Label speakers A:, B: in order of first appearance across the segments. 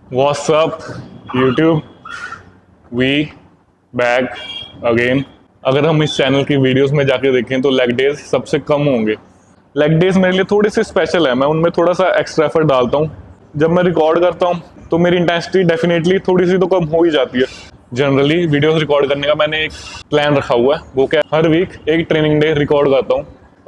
A: What's up YouTube? We back again. अगर हम इस चैनल की वीडियोस में जाके देखें तो लेग डेज सबसे कम होंगे। लेग डेज मेरे लिए थोड़े से स्पेशल है, मैं उनमें थोड़ा सा एक्स्ट्रा एफर्ट डालता हूँ। जब मैं रिकॉर्ड करता हूँ तो मेरी इंटेंसिटी डेफिनेटली थोड़ी सी तो कम हो ही जाती है। जनरली वीडियोस रिकॉर्ड करने का मैंने एक प्लान रखा हुआ है, वो क्या हर वीक एक ट्रेनिंग डे रिकॉर्ड करता हूँ।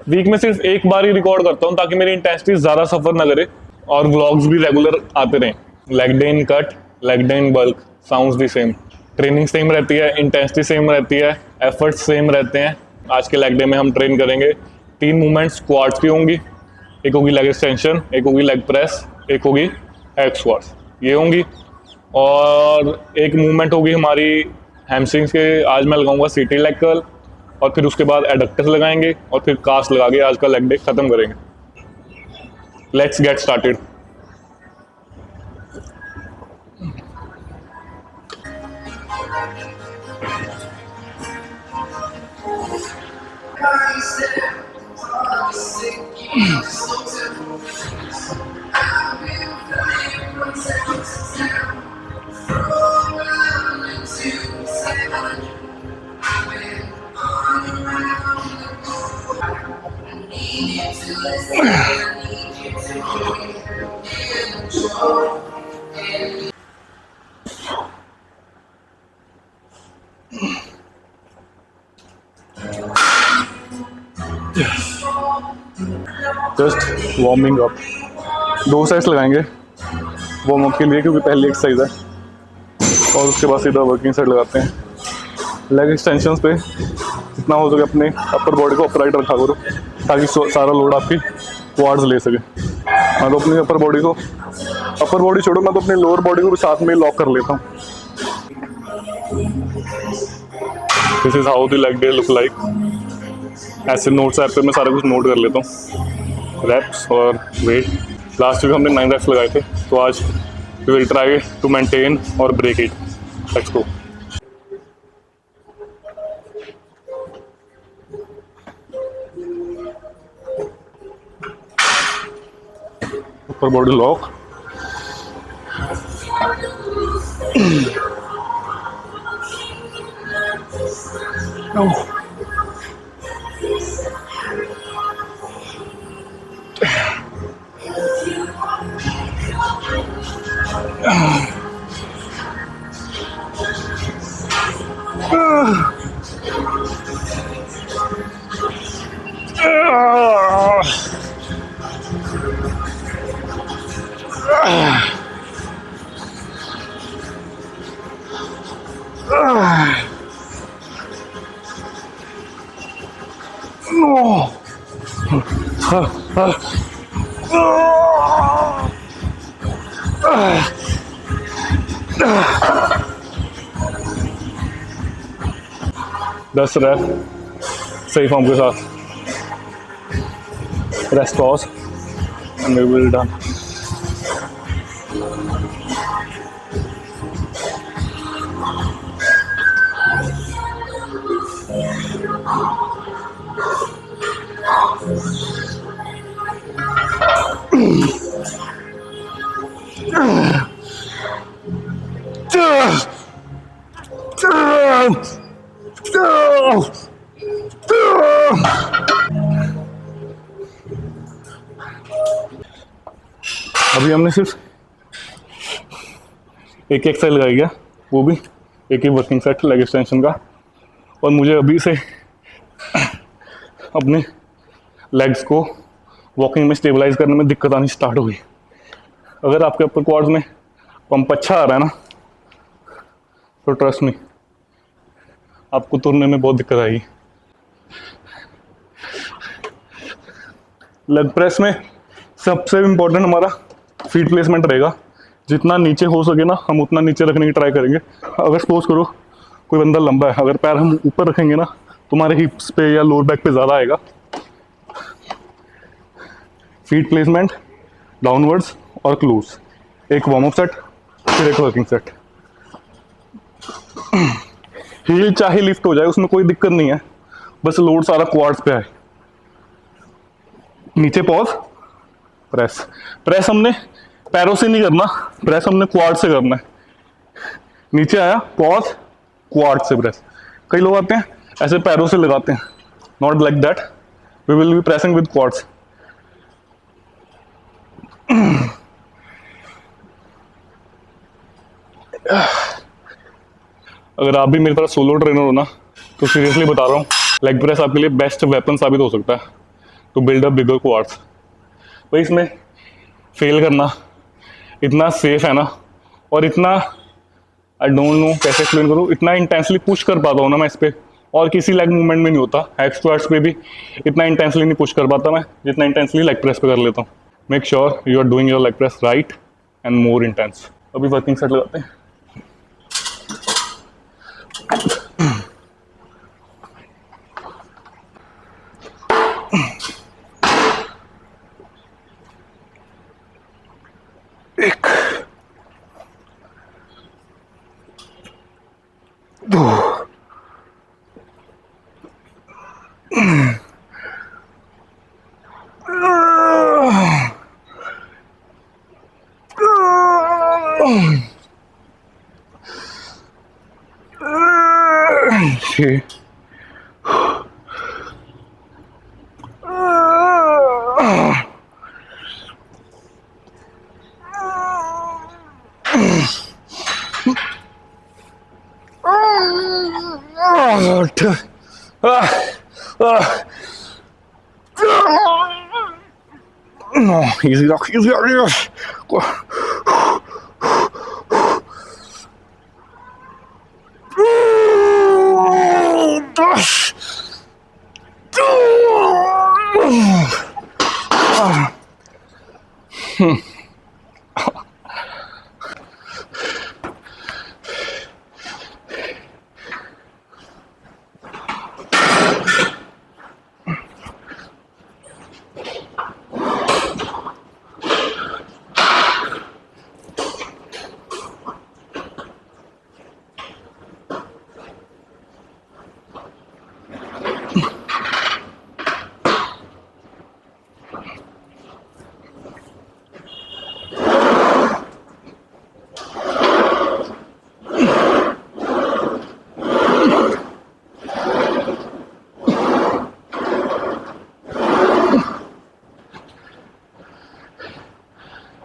A: वीक में सिर्फ एक बार ही रिकॉर्ड करता हूँ ताकि मेरी इंटेंसिटी ज़्यादा सफ़र ना करे और व्लॉग्स भी रेगुलर आते रहें। Leg day in cut, leg day in bulk, sounds the same. Training same रहती है, इंटेंसिटी सेम रहती है, एफर्ट्स सेम रहते हैं। आज के लेग डे में हम ट्रेन करेंगे 3 मूवमेंट्स क्वाड्स की होंगी। एक होगी लेग एक्सटेंशन, एक होगी लेग प्रेस, एक होगी हेड स्क्वाट्स, ये होंगी। और एक मूवमेंट होगी हमारी हैमस्ट्रिंग्स के, आज मैं लगाऊंगा सीटी लेग कर्ल। और फिर उसके बाद एडक्टर्स लगाएंगे और फिर कास्ट लगा के आज का लेग डे खत्म करेंगे। Let's get started. Just warming up, 2 sets लगाएंगे वार्म अप के लिए क्योंकि पहली एक्सरसाइज है। और उसके बाद सीधा वर्किंग सेट लगाते हैं। लेग एक्सटेंशंस पे जितना हो सके अपने अपर बॉडी को अपराइट रखा करो ताकि सारा लोड आपकी क्वाड्स ले सके। मैं तो अपनी अपर बॉडी छोड़ो, मैं तो अपनी लोअर बॉडी को भी साथ में लॉक कर लेता हूँ। This is how the leg day look like. ऐसे नोट्स ऐप पे मैं सारा कुछ नोट कर लेता हूँ, रेप्स और वेट। लास्ट वीक हमने 9 रेप्स लगाए थे, तो आज we will try to maintain और ब्रेक इट। Let's go. ऊपर बॉडी लॉक, दस रैप सही फॉर्म के साथ। Rest pause and we will done. अभी हमने सिर्फ एक एक्सरसाइज लगाई है, वो भी एक ही वर्किंग सेट लेग एक्सटेंशन का। और मुझे अभी से अपने लेग्स को वॉकिंग में स्टेबलाइज करने में दिक्कत आनी स्टार्ट हो गई। अगर आपके अपर क्वाड्स में पंप अच्छा आ रहा है ना, तो ट्रस्ट मी आपको तुरने में बहुत दिक्कत आएगी। लेग प्रेस में सबसे इम्पोर्टेंट हमारा फीट प्लेसमेंट रहेगा। जितना नीचे हो सके ना, हम उतना नीचे रखने की ट्राई करेंगे। अगर सपोज करो कोई बंदा लंबा है, अगर पैर हम ऊपर रखेंगे ना, तुम्हारे हिप्स पे या लोअर बैक पे ज़्यादा आएगा। फीट प्लेसमेंट डाउनवर्ड्स और क्लोज। एक वार्म अप सेट, फिर एक वर्किंग सेट। हील चाहे लिफ्ट हो जाए, उसमें कोई दिक्कत नहीं है, बस लोड सारा क्वाड्स पे आए। नीचे पॉज, प्रेस। प्रेस हमने पैरों से नहीं करना प्रेस, हमने क्वाड से करना है। नीचे आया पॉज, क्वाड से प्रेस। कई लोग आते हैं ऐसे पैरों से लगाते हैं, not like that, we will be pressing with quads. अगर आप भी मेरी तरह सोलो ट्रेनर हो ना, तो सीरियसली बता रहा हूँ, लेग प्रेस आपके लिए बेस्ट वेपन साबित हो सकता है to build up bigger quads. भाई इसमें फेल करना इतना सेफ है ना, और इतना आई डोंट नो कैसे एक्सप्लेन करूँ, इतना इंटेंसली पुश कर पाता हूँ ना मैं इस पर, और किसी लेग मूवमेंट में नहीं होता। हैक स्क्वाट्स पे भी इतना इंटेंसली नहीं पुश कर पाता मैं जितना इंटेंसली लेग प्रेस पे कर लेता हूँ। Make sure you are doing your leg press right and more intense. अभी वर्किंग सेट लगाते हैं। एक, दो, छः, आठ, easy rock, easy rock, go. 10.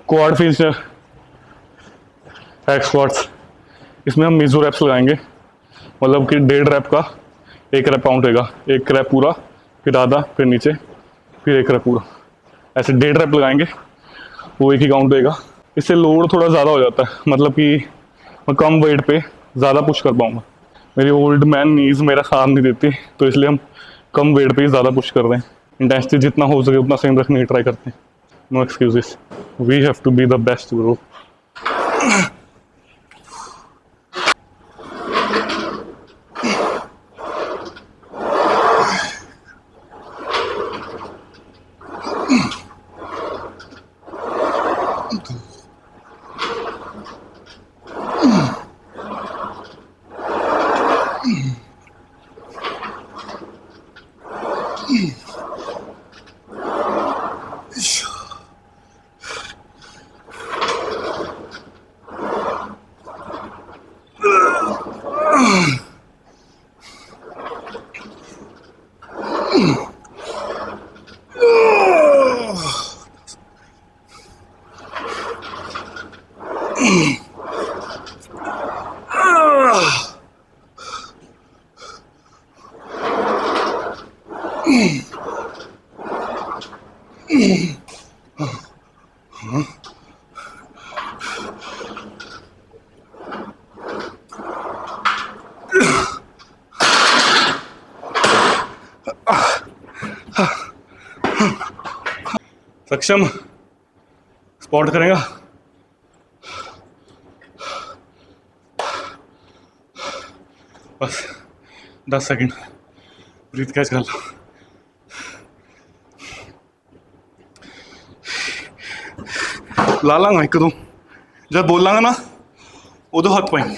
A: Quad finisher hack squats, इसमें हम मीजो रैप्स लगाएंगे, मतलब कि 1.5 रैप का 1 रैप काउंट होगा। 1 रैप पूरा, फिर आधा, फिर नीचे, फिर 1 रैप पूरा, ऐसे 1.5 रैप लगाएंगे, वो एक ही काउंट होगा। इससे लोड थोड़ा ज़्यादा हो जाता है, मतलब कि मैं कम वेट पे ज़्यादा पुश कर पाऊँगा। मेरी ओल्ड मैन नीज मेरा साथ नहीं देती, तो इसलिए हम कम वेट पे ही ज़्यादा पुश कर रहे हैं। इंटेंसिटी जितना हो सके उतना सेम रखने की ट्राई करते हैं। No excuses, we have to be the best bro. Saksham spot करेगा, बस 10 सेकंड ब्रीथ कैच कर लो। ला लांगा एक दो, जब बोल लांगा ना उदो हाथ पाएंगे।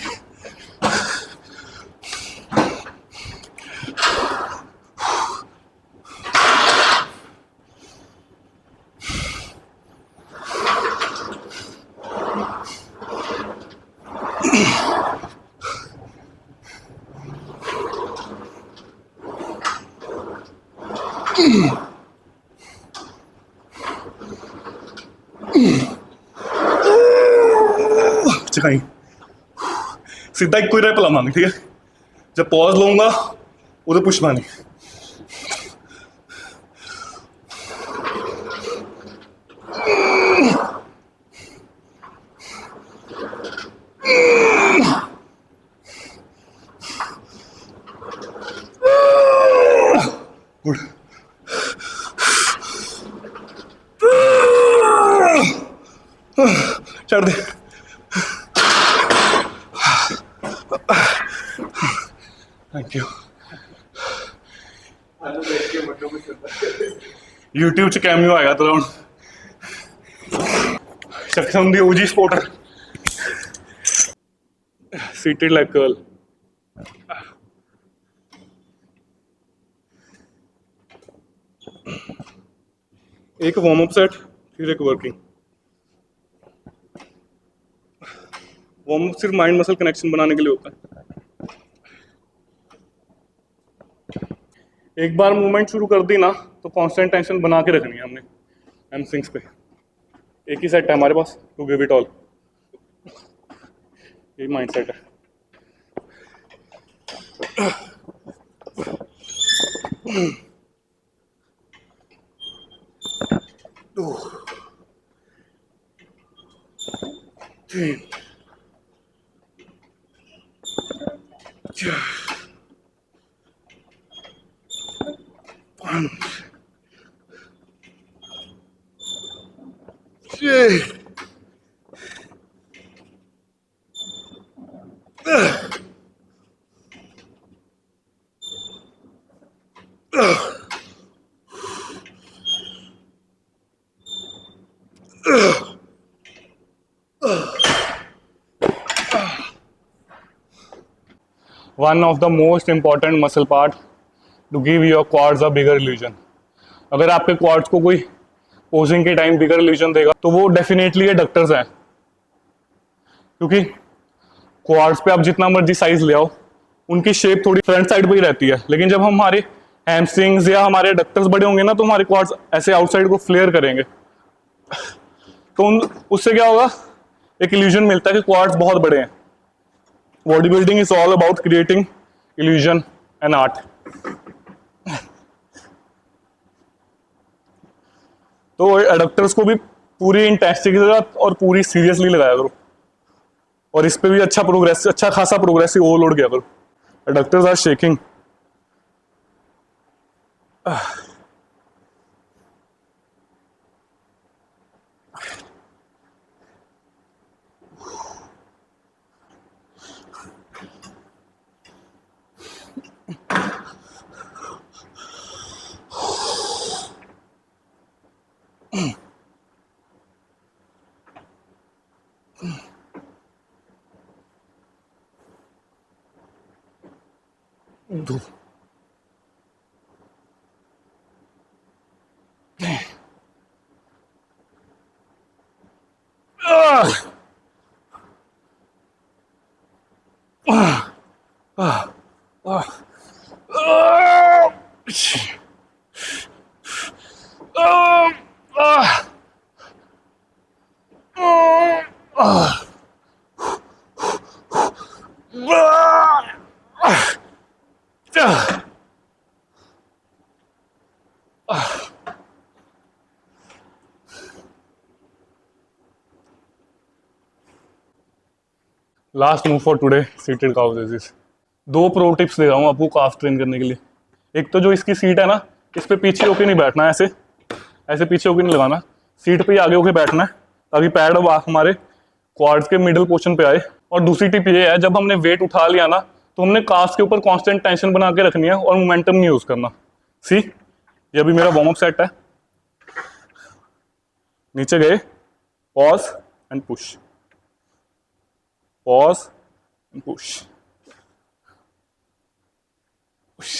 B: चकाई सीधा एक ही रैप लावांगे, ठीक है। जब पॉज लूंगा उधर पुश मारनी। गुड। छोड़ दे। Thank you. यूट्यूब च कैमियो आएगा तो Saksham the OG supporter.
A: Seated leg curl.
B: एक वार्म अप सेट, फिर एक वर्किंग। वार्म अप सिर्फ माइंड मसल कनेक्शन बनाने के लिए होता है। एक बार मूवमेंट शुरू कर दी ना तो कांस्टेंट टेंशन बना के रखनी है हमने हैमस्ट्रिंग्स पे। एक ही सेट है हमारे पास, टू गिव इट ऑल। यही माइंड सेट है।
A: One of the most important muscle part to give your quads a bigger illusion. अगर आपके क्वाड्स को कोई पोजिंग के टाइम बिगर इल्यूजन देगा तो वो डेफिनेटली एडक्टर्स हैं, क्योंकि क्वाड्स पे आप जितना मर्जी साइज ले आओ उनकी शेप थोड़ी फ्रंट साइड पे ही रहती है, लेकिन जब हमारे हैमस्ट्रिंग्स या हमारे एडक्टर्स बड़े होंगे ना तो हमारे क्वाड्स ऐसे आउटसाइड को फ्लेयर करेंगे। तो उससे क्या होगा, एक इल्यूजन मिलता है कि क्वाड्स बहुत बड़े हैं। Body building is all about creating illusion and art. तो एडप्टर्स को भी पूरी इंटेंसिटी के साथ और पूरी सीरियसली लगाया करो, और इस पे भी अच्छा खासा प्रोग्रेसिव ओवरलोड किया करो। Adductors are shaking. Last move for today, seated calf exercise. दो प्रो टिप्स दे रहा हूँ आपको काफ ट्रेन करने के लिए। एक तो जो इसकी सीट है ना, इस पे पीछे होके नहीं बैठना है, ऐसे ऐसे पीछे होके नहीं लगाना, सीट पे ही आगे होके बैठना है ताकि पैड हमारे क्वाड्स के मिडिल पोर्शन पे आए। और दूसरी टिप ये है, जब हमने वेट उठा लिया ना तो हमने काफ्स के ऊपर कांस्टेंट टेंशन बना के रखनी है और मोमेंटम नहीं यूज करना। सी, ये अभी मेरा वार्म अप सेट है। नीचे गए, pause and push, pause and push, push.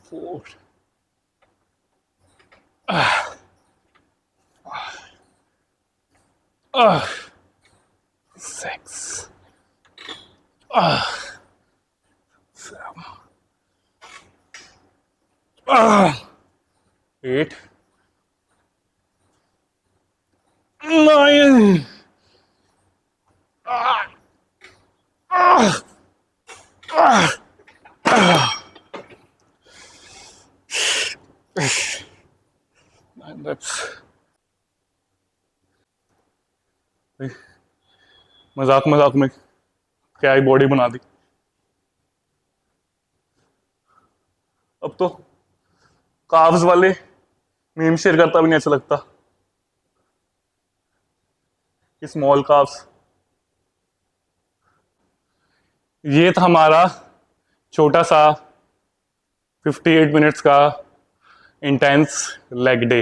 A: Forward. 6, 7, 8, 9. And that's मजाक मजाक में क्या ही बॉडी बना दी। अब तो काव्स वाले मीम शेयर करता भी नहीं अच्छा लगता कि स्मॉल काव्स। ये था हमारा छोटा सा 58 मिनट्स का इंटेंस लेग डे।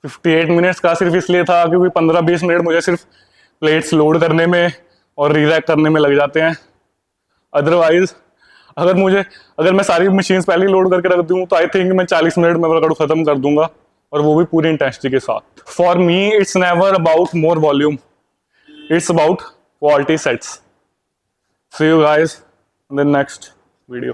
A: 58 मिनट्स का सिर्फ इसलिए था क्योंकि 15-20 मिनट मुझे सिर्फ प्लेट्स लोड करने में और रीरैक करने में लग जाते हैं। अदरवाइज अगर मैं सारी मशीन्स पहले ही लोड करके रख दूँ तो आई थिंक मैं 40 मिनट में वर्कआउट खत्म कर दूंगा, और वो भी पूरी इंटेंसिटी के साथ। For me it's never about more volume, it's about quality sets. See you guys in the next video.